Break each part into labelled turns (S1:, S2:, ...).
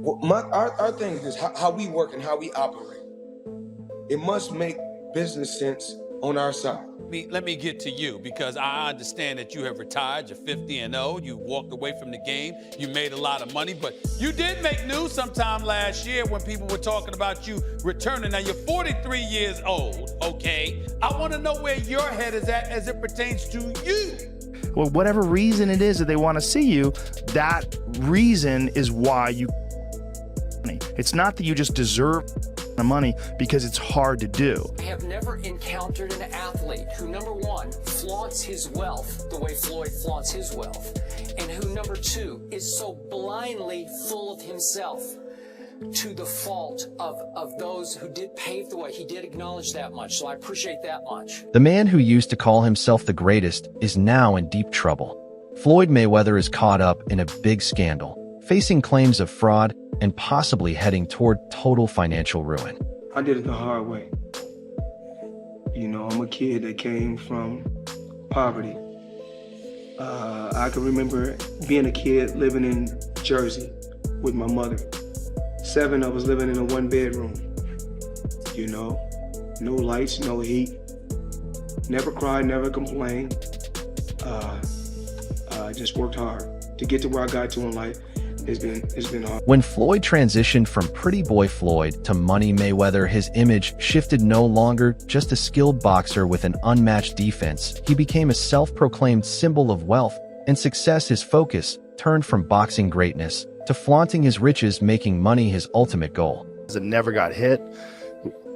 S1: Our thing is how we work and how we operate. It must make business sense on our side.
S2: Let me get to you, because I understand that you have retired, you're 50-0, you walked away from the game, you made a lot of money, but you did make news sometime last year when people were talking about you returning. Now you're 43 years old, okay? I want to know where your head is at as it pertains to you.
S3: Well, whatever reason it is that they want to see you, that reason is why you. It's not that you just deserve the money, because it's hard to do.
S4: I have never encountered an athlete who, number one, flaunts his wealth the way Floyd flaunts his wealth, and who, number two, is so blindly full of himself to the fault of those who did pave the way. He did acknowledge that much, so I appreciate that much.
S5: The man who used to call himself the greatest is now in deep trouble. Floyd Mayweather is caught up in a big scandal, facing claims of fraud and possibly heading toward total financial ruin.
S1: I did it the hard way. You know, I'm a kid that came from poverty. I can remember being a kid living in Jersey with my mother. 7 of us living in a 1-bedroom. You know, no lights, no heat. Never cried, never complained. Just worked hard to get to where I got to in life. It's been hard.
S5: When Floyd transitioned from Pretty Boy Floyd to Money Mayweather, his image shifted. No longer just a skilled boxer with an unmatched defense, he became a self-proclaimed symbol of wealth and success. His focus turned from boxing greatness to flaunting his riches, making money his ultimate goal.
S3: It never got hit.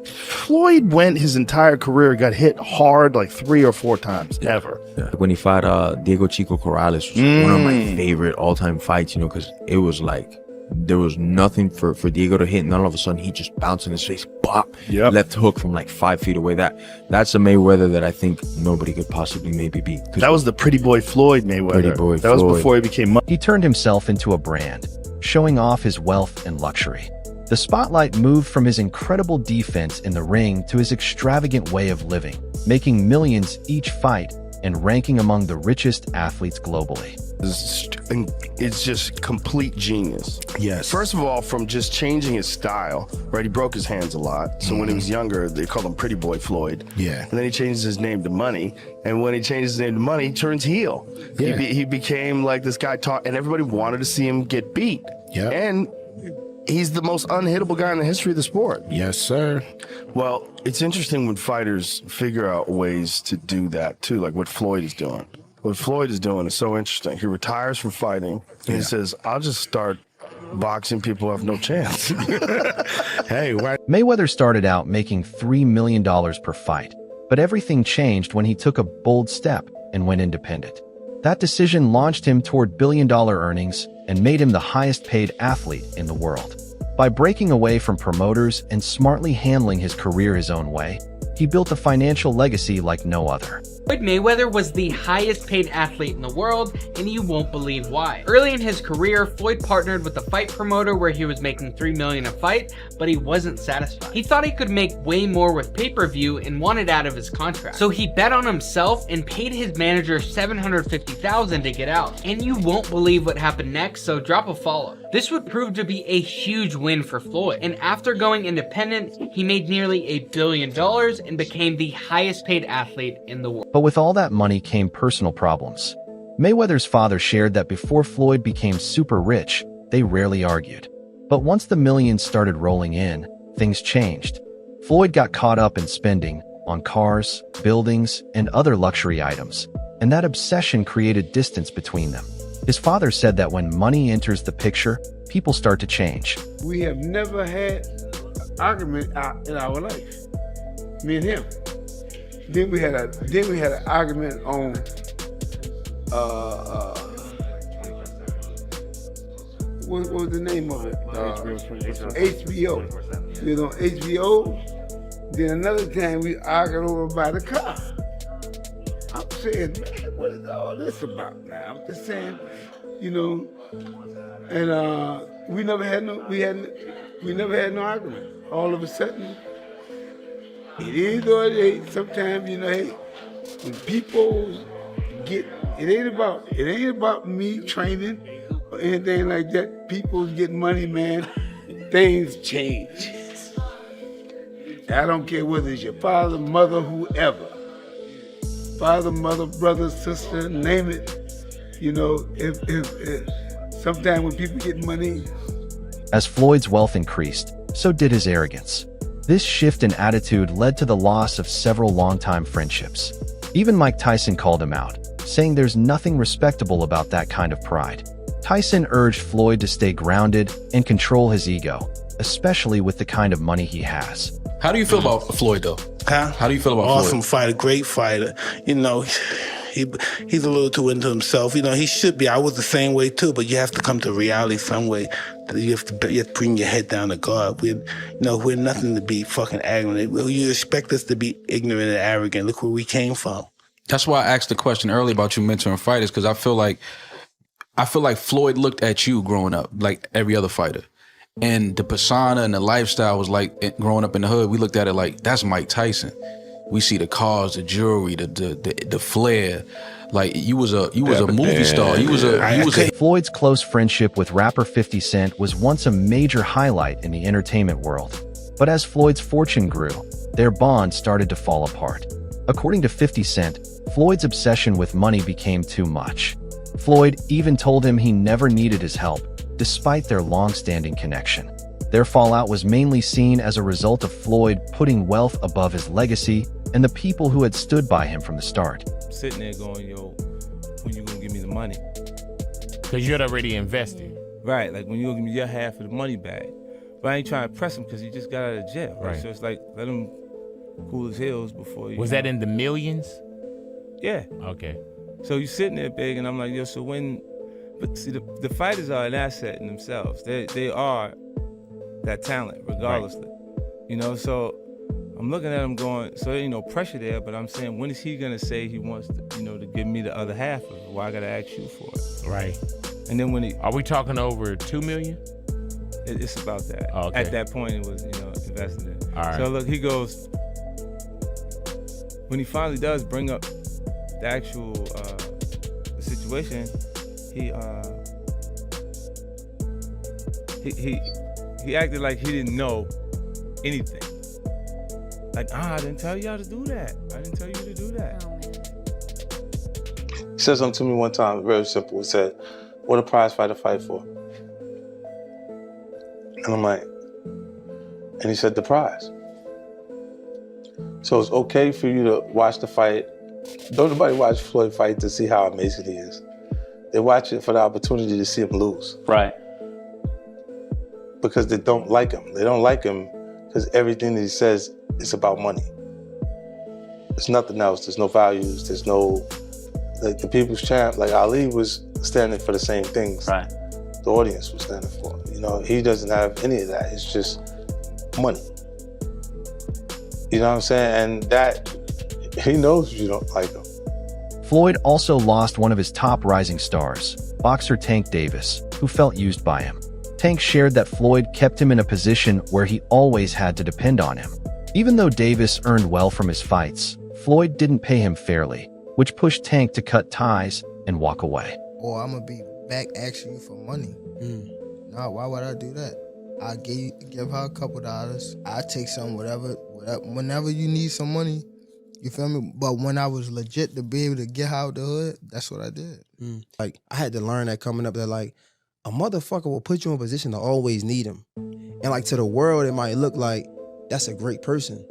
S3: Floyd went his entire career, got hit hard like 3 or 4 times, ever.
S6: Yeah. When he fought Diego Chico Corrales, was one of my favorite all-time fights, you know, because it was like there was nothing for Diego to hit, and then all of a sudden he just bounced in his face, bop, left hook from like 5 feet away. That's a Mayweather that I think nobody could possibly maybe beat.
S3: That was the Pretty Boy Floyd Mayweather.
S6: Pretty Boy
S3: that
S6: Floyd.
S3: was before he became money.
S5: He turned himself into a brand, showing off his wealth and luxury. The spotlight moved from his incredible defense in the ring to his extravagant way of living, making millions each fight and ranking among the richest athletes globally.
S3: It's just complete genius.
S7: Yes.
S3: First of all, from just changing his style, right? He broke his hands a lot. So when he was younger, they called him Pretty Boy Floyd.
S7: Yeah.
S3: And then he changed his name to Money. And when he changed his name to Money, he turns heel.
S7: Yeah.
S3: He became like this guy and everybody wanted to see him get beat.
S7: Yeah.
S3: And he's the most unhittable guy in the history of the sport.
S7: Yes, sir.
S3: Well, it's interesting when fighters figure out ways to do that too, like what Floyd is doing. What Floyd is doing is so interesting. He retires from fighting and he says, I'll just start boxing people who have no chance.
S7: Hey, why?
S5: Mayweather started out making $3 million per fight, but everything changed when he took a bold step and went independent. That decision launched him toward billion-dollar earnings and made him the highest-paid athlete in the world. By breaking away from promoters and smartly handling his career his own way, he built a financial legacy like no other.
S8: Floyd Mayweather was the highest paid athlete in the world, and you won't believe why. Early in his career, Floyd partnered with a fight promoter where he was making $3 million a fight, but he wasn't satisfied. He thought he could make way more with pay-per-view and wanted out of his contract. So he bet on himself and paid his manager $750,000 to get out. And you won't believe what happened next, so drop a follow. This would prove to be a huge win for Floyd, and after going independent, he made nearly $1 billion and became the highest paid athlete in the world.
S5: But with all that money came personal problems. Mayweather's father shared that before Floyd became super rich, they rarely argued. But once the millions started rolling in, things changed. Floyd got caught up in spending on cars, buildings, and other luxury items, and that obsession created distance between them. His father said that when money enters the picture, people start to change.
S9: We have never had an argument in our life, me and him. Then we had an argument on what was the name of it? HBO. We was on HBO. Then another time we argued over by the car. I'm saying, man, what is all this about now? I'm just saying, you know, and we never had no argument. All of a sudden, it is or it ain't. Sometimes, you know, hey, when people get, it ain't about me training anything like that, people get money, man, things change. I don't care whether it's your father, mother, whoever. Father, mother, brother, sister, name it. You know, if sometimes when people get money.
S5: As Floyd's wealth increased, so did his arrogance. This shift in attitude led to the loss of several longtime friendships. Even Mike Tyson called him out, saying there's nothing respectable about that kind of pride. Tyson urged Floyd to stay grounded and control his ego, especially with the kind of money he has.
S10: How do you feel about Floyd, though?
S7: Huh?
S10: How do you feel about
S7: Awesome
S10: Floyd?
S7: fighter, great fighter. You know, he's a little too into himself. You know, he should be. I was the same way too, but you have to come to reality some way. You have to bring your head down to God. We're nothing to be fucking arrogant. You expect us to be ignorant and arrogant. Look where we came from.
S10: That's why I asked the question earlier about you mentoring fighters, because I feel like Floyd looked at you growing up like every other fighter. And the persona and the lifestyle was like, growing up in the hood, we looked at it like, that's Mike Tyson. We see the cars, the jewelry, the flair. Like you was a movie star.
S5: Floyd's close friendship with rapper 50 Cent was once a major highlight in the entertainment world. But as Floyd's fortune grew, their bond started to fall apart. According to 50 Cent, Floyd's obsession with money became too much. Floyd even told him he never needed his help, despite their long-standing connection. Their fallout was mainly seen as a result of Floyd putting wealth above his legacy and the people who had stood by him from the start.
S11: Sitting there going, yo, when you gonna give me the money?
S12: Because you had already invested.
S11: Right, like when you gonna give me your half of the money back. But I ain't trying to press him because he just got out of jail. Right? So it's like, let him cool his heels before you.
S12: Was that in the millions?
S11: Yeah.
S12: Okay.
S11: So you sitting there big, and I'm like, yo, so when, but see, the fighters are an asset in themselves. They are that talent, regardless. Right. You know, so I'm looking at him going, so there ain't no pressure there, but I'm saying, when is he gonna say he wants to, to give me the other half of it? Why I gotta ask you for it?
S12: Right.
S11: And then when
S12: are we talking over $2 million?
S11: It's about that.
S12: Oh, okay.
S11: At that point, it was, invested in.
S12: All right.
S11: So look, he goes, when he finally does bring up the actual situation, he acted like he didn't know anything. Like, I didn't tell y'all to do that. I didn't tell you to do that.
S1: He said something to me one time, very simple. He said, what a prize fighter fight for? And I'm like, and he said, the prize. So it's okay for you to watch the fight. Don't nobody watch Floyd fight to see how amazing he is. They watch it for the opportunity to see him lose.
S13: Right.
S1: Because they don't like him. They don't like him because everything that he says is about money. There's nothing else. There's no values. There's no, like the people's champ, like Ali was standing for the same things.
S13: Right.
S1: The audience was standing for. He doesn't have any of that. It's just money. You know what I'm saying? And that, he knows you don't like him.
S5: Floyd also lost one of his top rising stars, boxer Tank Davis, who felt used by him. Tank shared that Floyd kept him in a position where he always had to depend on him. Even though Davis earned well from his fights, Floyd didn't pay him fairly, which pushed Tank to cut ties and walk away.
S14: Or I'm gonna be back asking you for money. Nah, why would I do that? I give her a couple dollars. I take some, whatever. Whenever you need some money, you feel me? But when I was legit to be able to get her out the hood, that's what I did.
S6: Like, I had to learn that coming up that, like, a motherfucker will put you in a position to always need him. And, like, to the world, it might look like that's a great person.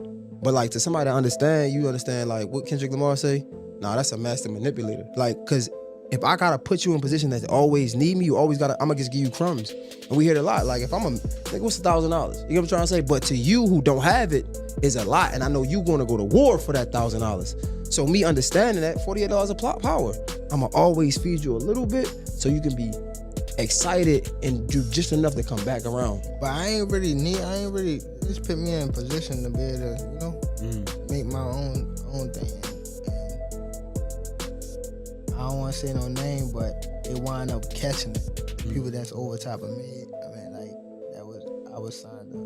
S6: But, like, to somebody to understand, you understand, like, what Kendrick Lamar say? Nah, that's a master manipulator. Like, because if I gotta put you in a position that always need me, you always gotta, I'm gonna just give you crumbs. And we hear it a lot. Like, if I'm like, what's $1,000? You know what I'm trying to say? But to you who don't have it, is a lot. And I know you gonna go to war for that $1,000. So me understanding that, $48 of plot power. I'ma always feed you a little bit so you can be excited and do just enough to come back around.
S14: But I ain't really just put me in a position to be able to, make my own thing. I don't want to say no name, but it wind up catching it. People that's over top of me. I mean, like, I was signed to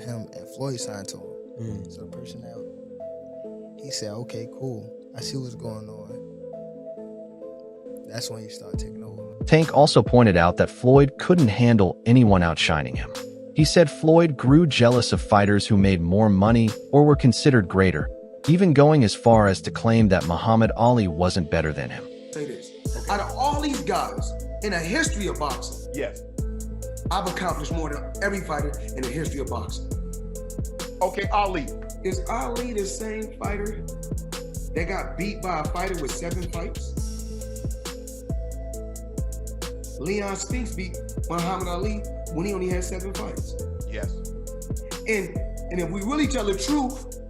S14: him, and Floyd signed to him. So the person that he said, okay, cool, I see what's going on. That's when you start taking over.
S5: Tank also pointed out that Floyd couldn't handle anyone outshining him. He said Floyd grew jealous of fighters who made more money or were considered greater, even going as far as to claim that Muhammad Ali wasn't better than him.
S13: Say this. Out of all these guys in the history of boxing,
S15: Yes.
S13: I've accomplished more than every fighter in the history of boxing.
S15: Okay, Ali.
S13: Is Ali the same fighter that got beat by a fighter with 7 fights? Leon Spinks beat Muhammad Ali when he only had 7 fights.
S15: Yes.
S13: And if we really tell the truth,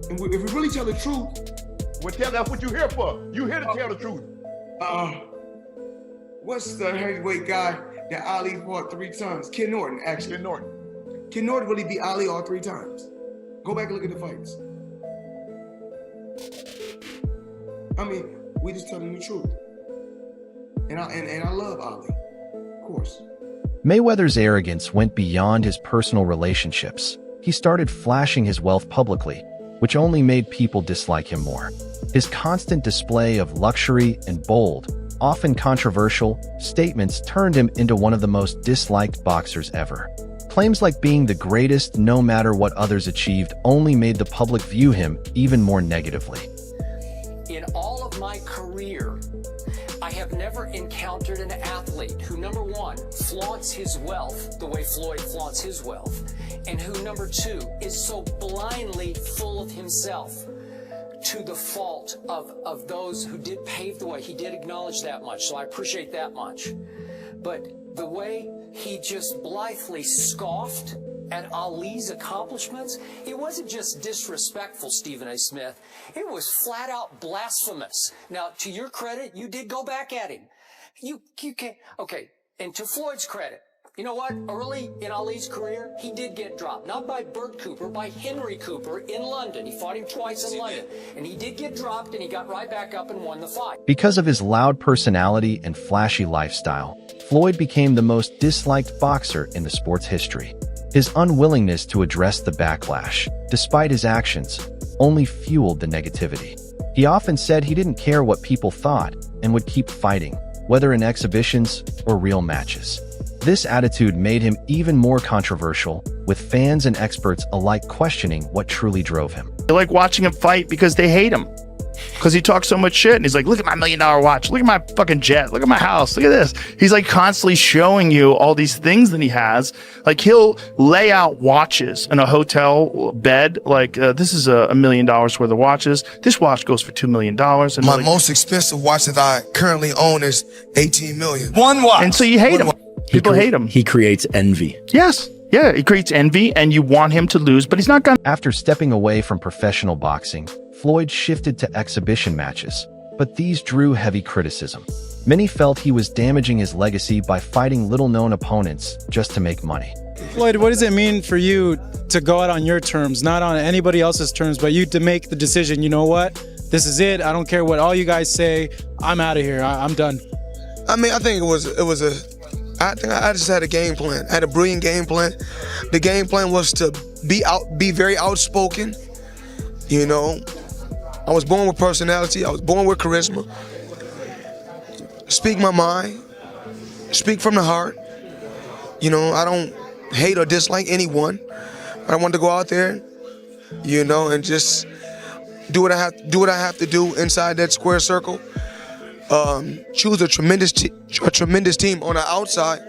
S13: if we really tell the truth,
S15: well, that's what you're here for. You here to tell the truth.
S13: What's the heavyweight guy that Ali fought 3 times? Ken Norton, actually.
S15: Ken Norton.
S13: Ken Norton really beat Ali all 3 times. Go back and look at the fights. I mean, we just telling the truth. And I love Ali, of course.
S5: Mayweather's arrogance went beyond his personal relationships. He started flashing his wealth publicly, which only made people dislike him more. His constant display of luxury and bold, often controversial, statements turned him into one of the most disliked boxers ever. Claims like being the greatest no matter what others achieved only made the public view him even more negatively.
S4: In all of my career, I have never encountered an athlete who, number 1, flaunts his wealth the way Floyd flaunts his wealth, and who, number 2, is so blindly full of himself to the fault of those who did pave the way. He did acknowledge that much, so I appreciate that much. But the way he just blithely scoffed at Ali's accomplishments, it wasn't just disrespectful, Stephen A. Smith. It was flat out blasphemous. Now, to your credit, you did go back at him. You can't, okay, and to Floyd's credit, you know what? Early in Ali's career, he did get dropped. Not by Bert Cooper, by Henry Cooper in London. He fought him twice in London. And he did get dropped, and he got right back up and won the fight.
S5: Because of his loud personality and flashy lifestyle, Floyd became the most disliked boxer in the sport's history. His unwillingness to address the backlash, despite his actions, only fueled the negativity. He often said he didn't care what people thought and would keep fighting, whether in exhibitions or real matches. This attitude made him even more controversial, with fans and experts alike questioning what truly drove him.
S3: They like watching him fight because they hate him. Because he talks so much shit, and he's like, look at my $1 million watch, look at my fucking jet, look at my house, look at this. He's like constantly showing you all these things that he has. Like he'll lay out watches in a hotel bed, like this is $1 million worth of watches. This watch goes for $2 million. And
S13: My
S3: like,
S13: most expensive watch that I currently own is $18 million. One watch.
S3: and so you hate him. People hate him.
S16: He creates envy.
S3: Yes. Yeah, he creates envy, and you want him to lose, but he's not gonna.
S5: After stepping away from professional boxing, Floyd shifted to exhibition matches, but these drew heavy criticism. Many felt he was damaging his legacy by fighting little-known opponents just to make money.
S17: Floyd, what does it mean for you to go out on your terms, not on anybody else's terms, but you to make the decision, you know what, this is it, I don't care what all you guys say, I'm out of here, I'm done?
S13: I mean, I think I think I just had a game plan. I had a brilliant game plan. The game plan was to be very outspoken. You know, I was born with personality. I was born with charisma. Speak my mind. Speak from the heart. You know, I don't hate or dislike anyone. I want to go out there, you know, and just do what I have to do inside that square circle. Choose a tremendous team on the outside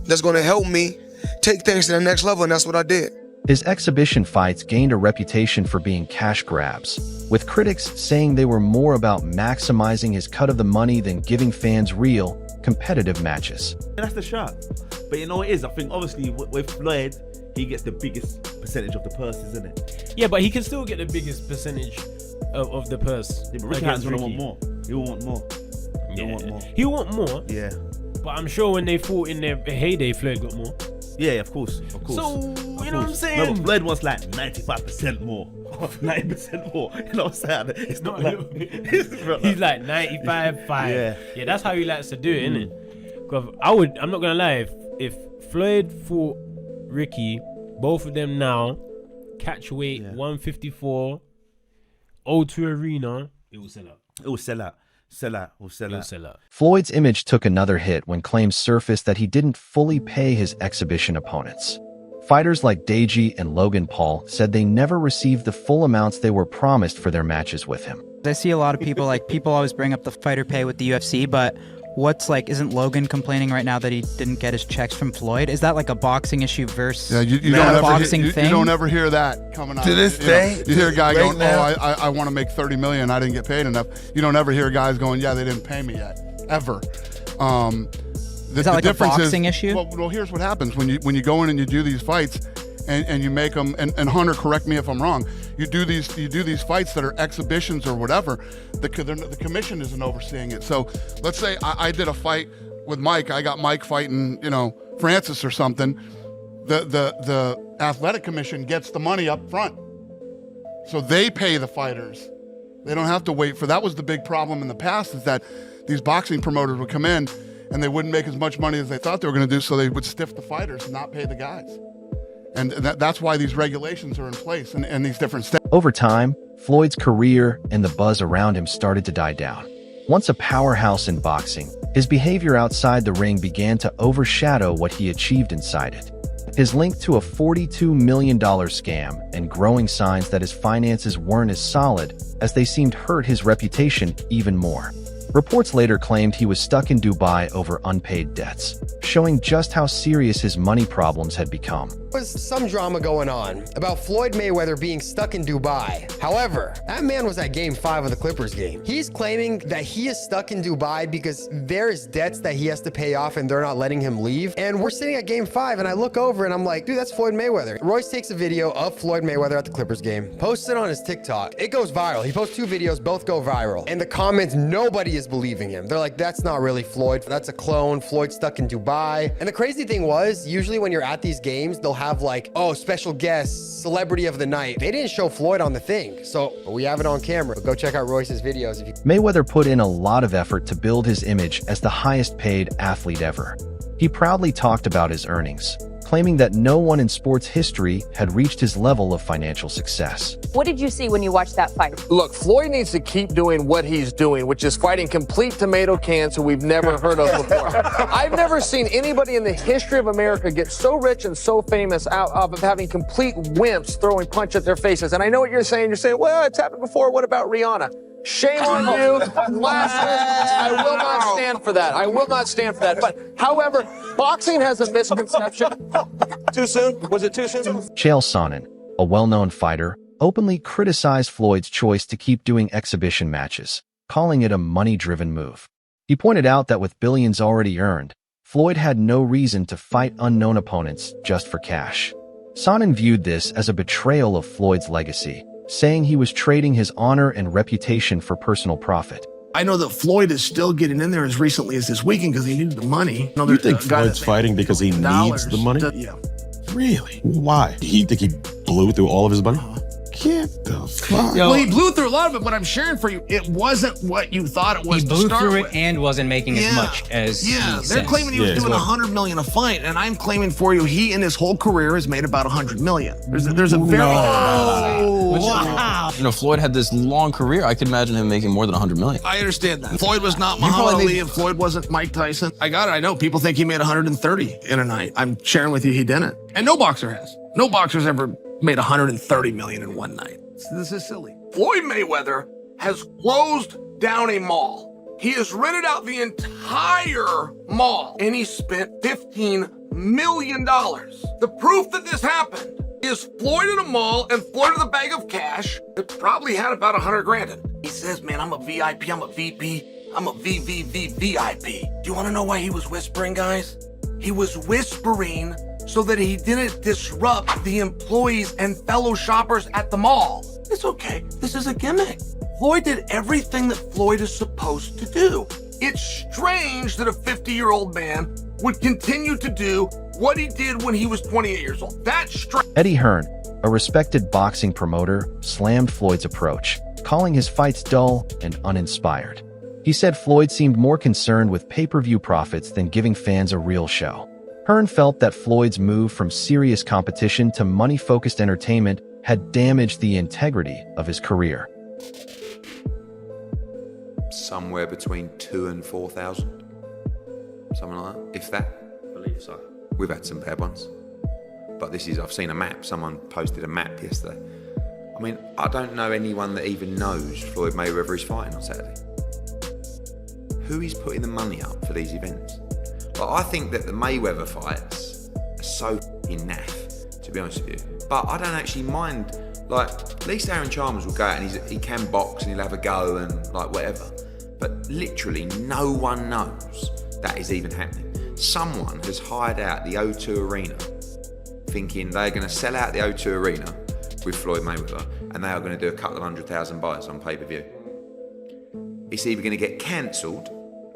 S13: that's going to help me take things to the next level, and that's what I did.
S5: His exhibition fights gained a reputation for being cash grabs, with critics saying they were more about maximizing his cut of the money than giving fans real, competitive matches.
S16: That's the shot. But you know what it is? I think obviously with Floyd, he gets the biggest percentage of the purse, isn't it?
S12: Yeah, but he can still get the biggest percentage of the purse.
S16: Yeah, but Ricky Hatton's gonna want more. He'll want more. He'll want more.
S12: He'll want more.
S16: Yeah.
S12: But I'm sure when they fought in their heyday, Floyd got more.
S16: Yeah, of course.
S12: So, you know what I'm saying?
S16: No, but Floyd wants like 95% more. 90% more. You know what I'm saying? It's not like...
S12: He's like 95-5. Yeah, that's how he likes to do it, innit? Because I'm not going to lie, if Floyd fought Ricky, both of them now, catch weight, 154, O2 Arena, it will sell out.
S16: It will sell out. sell out. He'll sell
S12: He'll
S16: out.
S12: sell out.
S5: Floyd's image took another hit when claims surfaced that he didn't fully pay his exhibition opponents. Fighters like Deji and Logan Paul said they never received the full amounts they were promised for their matches with him.
S18: I see a lot of people, people always bring up the fighter pay with the UFC, but isn't Logan complaining right now that he didn't get his checks from Floyd? Is that like a boxing issue versus
S19: you
S18: not a
S19: don't
S18: boxing
S19: you
S18: thing?
S19: don't ever hear that coming out.
S14: To this day,
S19: you hear a guy
S14: right
S19: going,
S14: now-
S19: I want to make $30 million, I didn't get paid enough. You don't ever hear guys going, yeah, they didn't pay me yet, ever.
S18: Is that like a boxing issue?
S19: Well, here's what happens when you go in and you do these fights, and you make them. And Hunter, correct me if I'm wrong. You do these fights that are exhibitions or whatever. The commission isn't overseeing it. So let's say I did a fight with Mike. I got Mike fighting, Francis or something. The athletic commission gets the money up front, so they pay the fighters. They don't have to wait for. That was the big problem in the past, is that these boxing promoters would come in and they wouldn't make as much money as they thought they were going to do, so they would stiff the fighters and not pay the guys. And that's why these regulations are in place and these different steps.
S5: Over time, Floyd's career and the buzz around him started to die down. Once a powerhouse in boxing, his behavior outside the ring began to overshadow what he achieved inside it. His link to a $42 million scam and growing signs that his finances weren't as solid as they seemed hurt his reputation even more. Reports later claimed he was stuck in Dubai over unpaid debts, showing just how serious his money problems had become.
S20: There was some drama going on about Floyd Mayweather being stuck in Dubai. However, that man was at Game 5 of the Clippers game. He's claiming that he is stuck in Dubai because there's debts that he has to pay off and they're not letting him leave. And we're sitting at Game 5 and I look over and I'm like, dude, that's Floyd Mayweather. Royce takes a video of Floyd Mayweather at the Clippers game, posts it on his TikTok. It goes viral. He posts 2 videos, both go viral. And the comments, nobody is believing him. They're like, that's not really Floyd. That's a clone. Floyd's stuck in Dubai. And the crazy thing was, usually when you're at these games, they'll have like, oh, special guest, celebrity of the night. They didn't show Floyd on the thing, so we have it on camera. Go check out Royce's videos.
S5: Mayweather put in a lot of effort to build his image as the highest paid athlete ever. He proudly talked about his earnings, claiming that no one in sports history had reached his level of financial success.
S21: What did you see when you watched that fight?
S22: Look, Floyd needs to keep doing what he's doing, which is fighting complete tomato cans who we've never heard of before. I've never seen anybody in the history of America get so rich and so famous out of having complete wimps throwing punch at their faces. And I know what you're saying. You're saying, well, it's happened before. What about Rihanna? Shame on you. I will not stand for that. I will not stand for that. But, however, boxing has a misconception. Too soon? Was it too soon?
S5: Chael Sonnen, a well-known fighter, openly criticized Floyd's choice to keep doing exhibition matches, calling it a money-driven move. He pointed out that with billions already earned, Floyd had no reason to fight unknown opponents just for cash. Sonnen viewed this as a betrayal of Floyd's legacy, saying he was trading his honor and reputation for personal profit.
S23: I know that Floyd is still getting in there as recently as this weekend because he needed the money.
S24: You think Floyd's fighting because he needs the money?
S23: Yeah.
S24: Really? Why? You think he blew through all of his money? Get the fuck.
S23: Well, he blew through a lot of it, but I'm sharing for you, it wasn't what you thought it was.
S25: He blew
S23: to start
S25: through
S23: with.
S25: it and wasn't making as much as he
S23: they're
S25: says.
S23: claiming he was doing $100 million a fight, and I'm claiming for you, he in his whole career has made about $100 million. There's a very
S24: Wow.
S26: You know, Floyd had this long career. I could imagine him making more than $100 million.
S23: I understand that. Floyd was not Muhammad Ali, and Floyd wasn't Mike Tyson. I got it. I know people think he made 130 in a night. I'm sharing with you, he didn't, and no boxer has. No boxer's ever made 130 million in one night. This is silly. Floyd Mayweather has closed down a mall. He has rented out the entire mall, and he spent $15 million. The proof that this happened is Floyd in a mall and Floyd with a bag of cash that probably had about 100 grand in it. He says, man, I'm a VIP, I'm a VP, I'm a VIP. Do you want to know why he was whispering, guys? He was whispering so that he didn't disrupt the employees and fellow shoppers at the mall. It's okay, this is a gimmick. Floyd did everything that Floyd is supposed to do. It's strange that a 50-year-old man would continue to do what he did when he was 28 years old. That's strange.
S5: Eddie Hearn, a respected boxing promoter, slammed Floyd's approach, calling his fights dull and uninspired. He said Floyd seemed more concerned with pay-per-view profits than giving fans a real show. Hearn felt that Floyd's move from serious competition to money-focused entertainment had damaged the integrity of his career.
S2: somewhere between 2,000 and 4,000, something like that, if that.
S7: I believe so.
S2: We've had some bad ones, but this is, I've seen a map, someone posted a map yesterday. I mean, I don't know anyone that even knows Floyd Mayweather is fighting on Saturday. Who is putting the money up for these events? Like, I think that the Mayweather fights are so f***ing naff, to be honest with you. But I don't actually mind, like, at least Aaron Chalmers will go out and he can box and he'll have a go and like whatever. But literally no one knows that is even happening. Someone has hired out the O2 Arena thinking they're going to sell out the O2 Arena with Floyd Mayweather and they are going to do a couple of 100,000 buys on pay-per-view. It's either going to get cancelled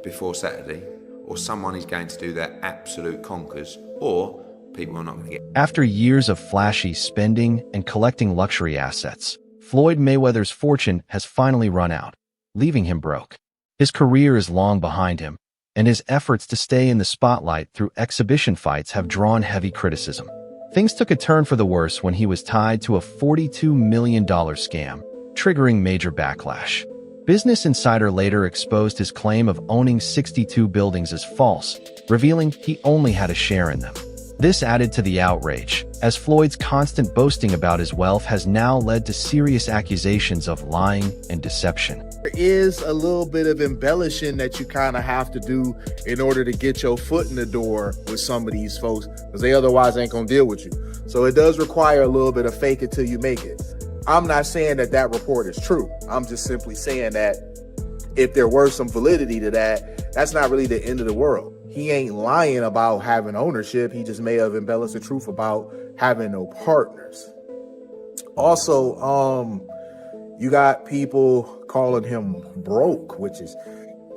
S2: before Saturday, or someone is going to do their absolute conkers, or people are not going to get.
S5: After years of flashy spending and collecting luxury assets, Floyd Mayweather's fortune has finally run out, leaving him broke. His career is long behind him, and his efforts to stay in the spotlight through exhibition fights have drawn heavy criticism. Things took a turn for the worse when he was tied to a $42 million scam, triggering major backlash. Business Insider later exposed his claim of owning 62 buildings as false, revealing he only had a share in them. This added to the outrage, as Floyd's constant boasting about his wealth has now led to serious accusations of lying and deception.
S8: There is a little bit of embellishing that you kind of have to do in order to get your foot in the door with some of these folks, because they otherwise ain't gonna deal with you. So it does require a little bit of fake it till you make it. I'm not saying that that report is true. I'm just simply saying that if there were some validity to that, that's not really the end of the world. He ain't lying about having ownership. He just may have embellished the truth about having no partners. Also, you got people calling him broke, which is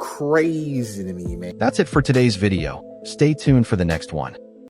S8: crazy to me, man.
S5: That's it for today's video. Stay tuned for the next one.